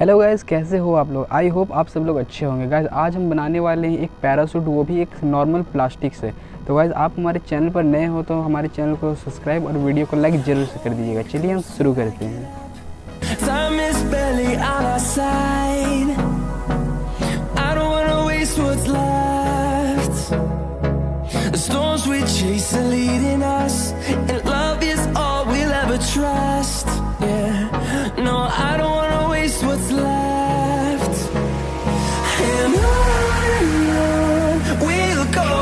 Hello guys, कैसे हो आप लोग। आई होप आप सब लोग अच्छे होंगे। गाइज़ आज हम बनाने वाले हैं एक पैराशूट, वो भी एक नॉर्मल प्लास्टिक से। तो गाइज़ आप हमारे चैनल पर नए हो तो हमारे चैनल को सब्सक्राइब और वीडियो को लाइक ज़रूर से कर दीजिएगा। चलिए हम शुरू करते हैं। What's left, and on we'll go,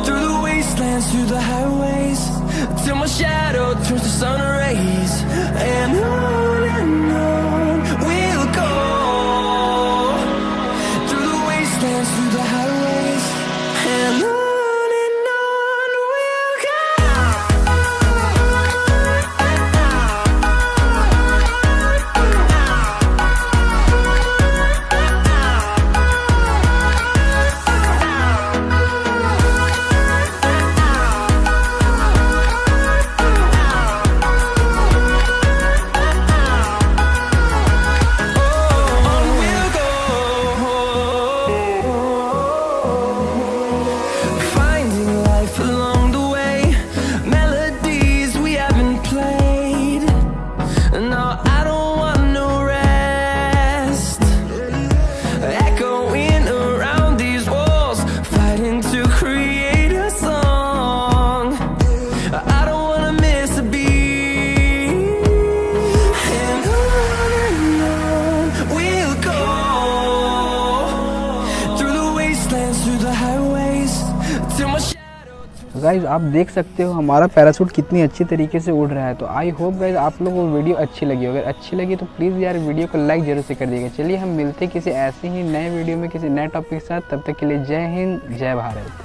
through the wastelands, through the highways, till my shadow turns to sun rays. And on we'll go, through the wastelands, through the highways, and on we'll go. Guys आप देख सकते हो हमारा parachute कितनी अच्छी तरीके से उड़ रहा है। तो आई होप गाइज़ आप लोगों को वीडियो अच्छी लगी। अगर अच्छी लगी तो प्लीज़ यार वीडियो को लाइक जरूर से कर दीजिएगा। चलिए हम मिलते हैं किसी ऐसे ही नए वीडियो में किसी नए टॉपिक के साथ। तब तक के लिए जय हिंद, जय भारत।